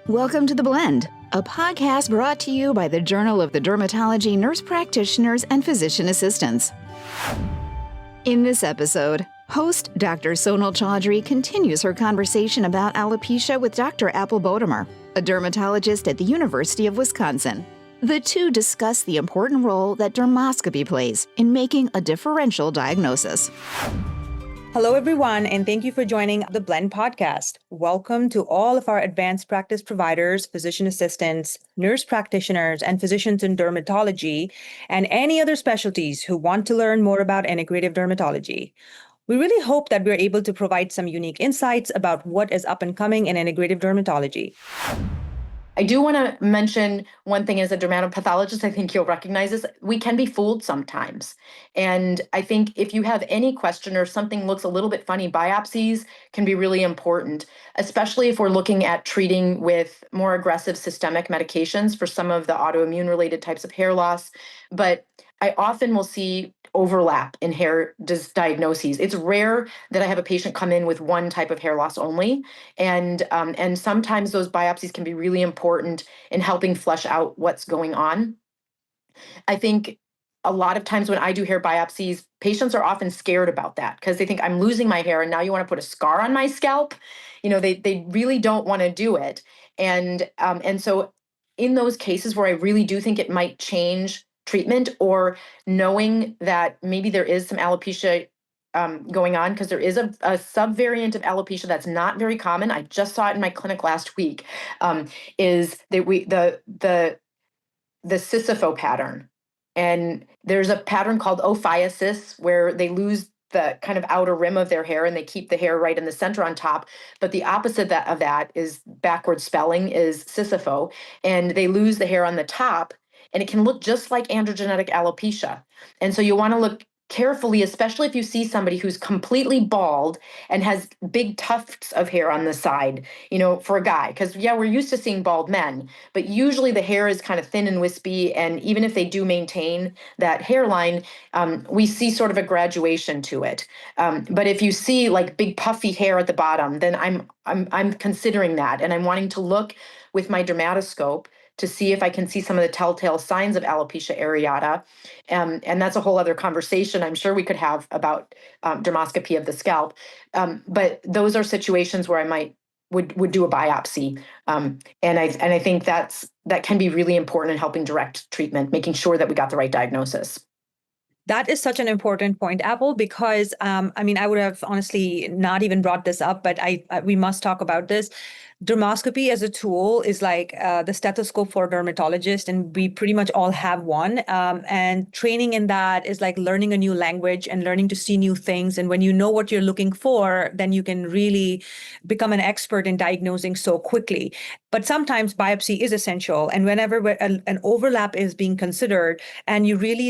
Welcome to The Blend, a podcast brought to you by the Journal of the Dermatology Nurse Practitioners and Physician Assistants. In this episode, host Dr. Sonal Choudhary continues her conversation about alopecia with Dr. Apple Bodemer, a dermatologist at the University of Wisconsin. The two discuss the important role that dermoscopy plays in making a differential diagnosis. Hello, everyone, and thank you for joining the Blend podcast. Welcome to all of our advanced practice providers, physician assistants, nurse practitioners, and physicians in dermatology, and any other specialties who want to learn more about integrative dermatology. We really hope that we're able to provide some unique insights about what is up and coming in integrative dermatology. I do want to mention one thing as a dermatopathologist, I think you'll recognize this. We can be fooled sometimes. And I think if you have any question or something looks a little bit funny, biopsies can be really important, especially if we're looking at treating with more aggressive systemic medications for some of the autoimmune related types of hair loss. But I often will see overlap in hair diagnoses. It's rare that I have a patient come in with one type of hair loss only. And sometimes those biopsies can be really important in helping flesh out what's going on. I think a lot of times when I do hair biopsies, patients are often scared about that because they think I'm losing my hair and now you want to put a scar on my scalp. You know, they really don't want to do it. And so in those cases where I really do think it might change treatment, or knowing that maybe there is some alopecia going on, because there is a subvariant of alopecia that's not very common. I just saw it in my clinic last week. Is that the Sisypho pattern, and there's a pattern called ophiasis where they lose the kind of outer rim of their hair and they keep the hair right in the center on top. But the opposite of that is backward spelling is Sisypho, and they lose the hair on the top. And it can look just like androgenetic alopecia. And so you want to look carefully, especially if you see somebody who's completely bald and has big tufts of hair on the side, you know, for a guy. Because, yeah, we're used to seeing bald men, but usually the hair is kind of thin and wispy. And even if they do maintain that hairline, we see sort of a graduation to it. But if you see like big puffy hair at the bottom, then I'm considering that. And I'm wanting to look with my dermatoscope to see if I can see some of the telltale signs of alopecia areata. And that's a whole other conversation I'm sure we could have about dermoscopy of the scalp. But those are situations where I would do a biopsy. And I think that can be really important in helping direct treatment, making sure that we got the right diagnosis. That is such an important point, Apple, because I would have honestly not even brought this up, but we must talk about this. Dermoscopy as a tool is like the stethoscope for a dermatologist, and we pretty much all have one. And training in that is like learning a new language and learning to see new things. And when you know what you're looking for, then you can really become an expert in diagnosing so quickly. But sometimes biopsy is essential. And whenever an overlap is being considered, and you really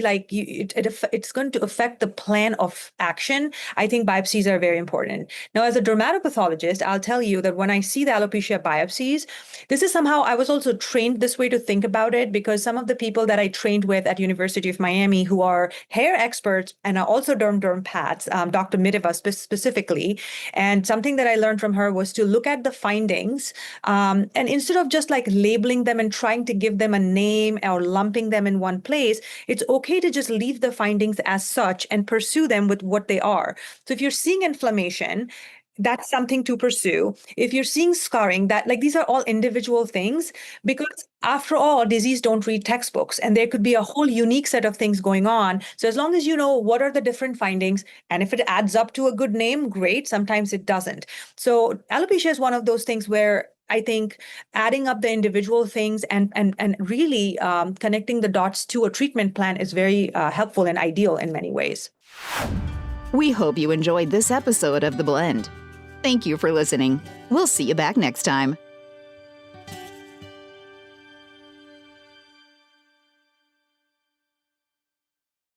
it's going to affect the plan of action, I think biopsies are very important. Now, as a dermatopathologist, I'll tell you that when I see the alopecia biopsies, this is somehow, I was also trained this way to think about it, because some of the people that I trained with at University of Miami who are hair experts and are also dermpats, Dr. Mideva specifically, and something that I learned from her was to look at the findings, and instead of just like labeling them and trying to give them a name or lumping them in one place, it's okay to just leave the findings as such and pursue them with what they are. So if you're seeing inflammation, that's something to pursue. If you're seeing scarring, these are all individual things, because after all, disease don't read textbooks, and there could be a whole unique set of things going on. So as long as you know what are the different findings, and if it adds up to a good name, great. Sometimes it doesn't. So alopecia is one of those things where I think adding up the individual things and really connecting the dots to a treatment plan is very helpful and ideal in many ways. We hope you enjoyed this episode of The Blend. Thank you for listening. We'll see you back next time.